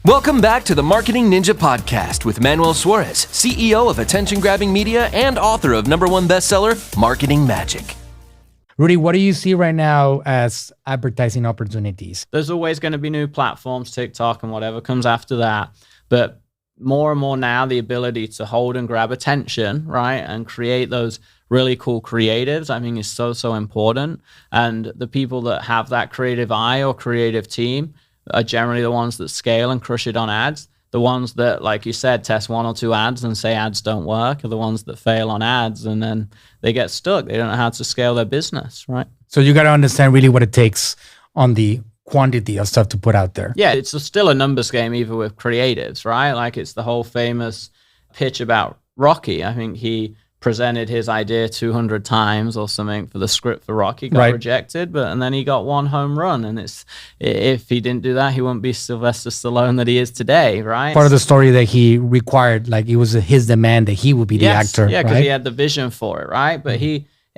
Welcome back to the Marketing Ninja Podcast with Manuel, CEO of attention-grabbing media and author of #1 bestseller, Marketing Magic. Rudy, what do you see right now as advertising opportunities? There's always going to be new platforms, TikTok and whatever comes after that. But more and more now, the ability to hold and grab attention, right, and create those really cool creatives, I think is so important. And the people that have that creative eye or creative team are generally the ones that scale and crush it on ads. The ones that, like you said, test 1 or 2 ads and say ads don't work are the ones that fail on ads, and then they get stuck. They don't know how to scale their business, right? So you got to understand really what it takes on the quantity of stuff to put out there. Yeah, it's still a numbers game, even with creatives, right? Like it's the whole famous pitch about Rocky. I think he presented his idea 200 times or something for the script for Rocky, got rejected, and then he got 1 home run. And if he didn't do that, he wouldn't be Sylvester Stallone that he is today, right? Part of the story that he required, like it was his demand that he would be the actor. Yeah, because he had the vision for it, right? But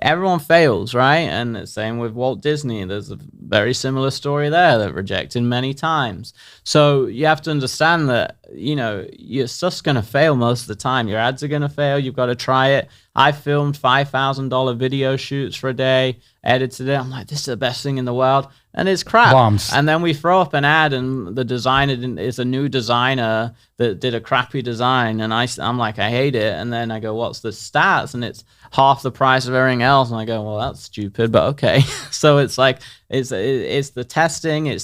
everyone fails, right? And the same with Walt Disney. There's a very similar story there that rejected many times. So you have to understand that, your stuff's going to fail most of the time. Your ads are going to fail. You've got to try it. I filmed $5,000 video shoots for a day, edited it. I'm like, this is the best thing in the world. And it's crap. Bombs. And then we throw up an ad and the designer is a new designer that did a crappy design. And I'm like, I hate it. And then I go, what's the stats? And it's half the price of everything else. And I go, well, that's stupid, but okay. So it's like, it's the testing.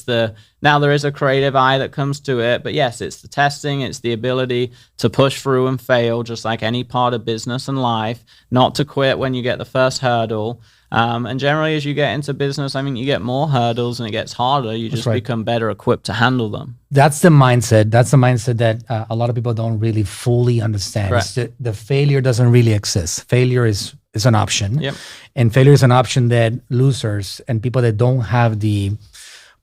Now there is a creative eye that comes to it, but yes, it's the testing. It's the ability to push through and fail, just like any part of business and life, not to quit when you get the first hurdle. And generally, as you get into business, I mean, you get more hurdles and it gets harder. You just become better equipped to handle them. That's the mindset. That's the mindset that a lot of people don't really fully understand. The failure doesn't really exist. Failure is an option. Yep. And failure is an option that losers and people that don't have the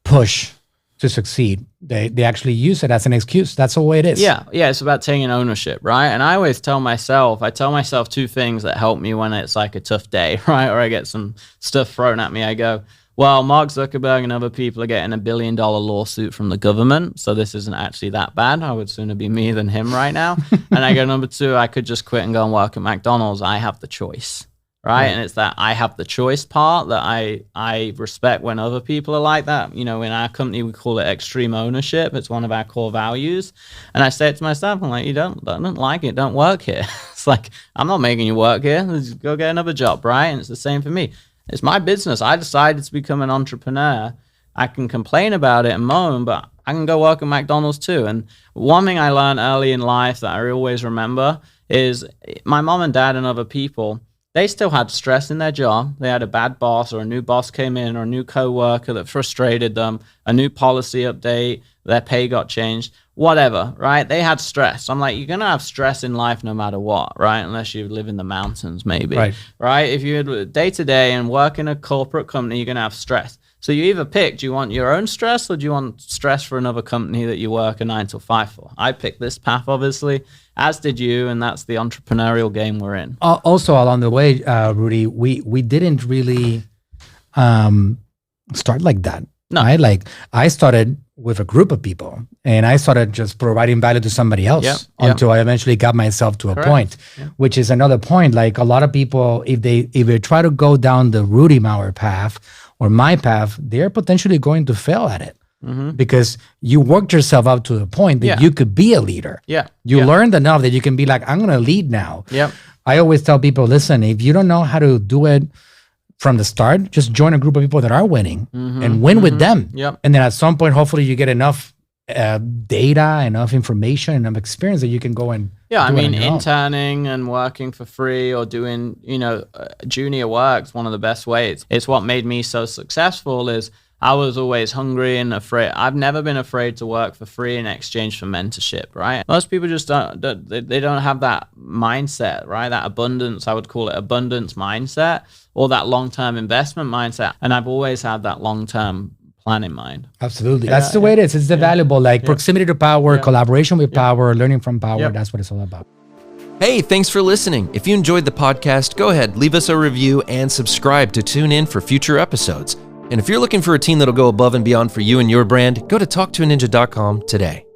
push to succeed, they actually use it as an excuse. That's the way it is. Yeah, it's about taking ownership, right? And I always tell myself 2 things that help me when it's like a tough day, right? Or I get some stuff thrown at me. I go, well, Mark Zuckerberg and other people are getting $1 billion lawsuit from the government, so this isn't actually that bad. I would sooner be me than him right now. And I go, number 2, I could just quit and go and work at McDonald's. I have the choice. Right. And it's that I have the choice part that I respect when other people are like that. In our company, we call it extreme ownership. It's one of our core values. And I say it to myself, I'm like, you don't like it, don't work here. It's like, I'm not making you work here. Let's go get another job, right? And it's the same for me. It's my business. I decided to become an entrepreneur. I can complain about it and moan, but I can go work at McDonald's too. And one thing I learned early in life that I always remember is my mom and dad and other people, they still had stress in their job. They had a bad boss, or a new boss came in, or a new coworker that frustrated them, a new policy update, their pay got changed, whatever, right? They had stress. I'm like, you're going to have stress in life no matter what, right? Unless you live in the mountains, maybe, right? If you day to day and work in a corporate company, you're going to have stress. So you either pick, do you want your own stress or do you want stress for another company that you work a 9 to 5 for? I picked this path, obviously, as did you, and that's the entrepreneurial game we're in. Also, along the way, Rudy, we didn't really start like that. No. Right? Like I started with a group of people and I started just providing value to somebody else until I eventually got myself to a point, which is another point. Like a lot of people, if they try to go down the Rudy Mawer path or my path, they're potentially going to fail at it. Because you worked yourself up to the point that you could be a leader. You learned enough that you can be like, I'm going to lead now. I always tell people, listen, if you don't know how to do it from the start, just join a group of people that are winning and win with them. And then at some point, hopefully you get enough data, enough information, enough experience that you can go and interning and working for free or doing, junior work's one of the best ways. It's what made me so successful is I was always hungry and afraid. I've never been afraid to work for free in exchange for mentorship, right? Most people just don't have that mindset, right? That abundance, I would call it abundance mindset, or that long-term investment mindset. And I've always had that long-term plan in mind. Absolutely. That's the way it is. It's the valuable, proximity to power, collaboration with power, learning from power. That's what it's all about. Hey, thanks for listening. If you enjoyed the podcast, go ahead, leave us a review and subscribe to tune in for future episodes. And if you're looking for a team that'll go above and beyond for you and your brand, go to talktoaninja.com today.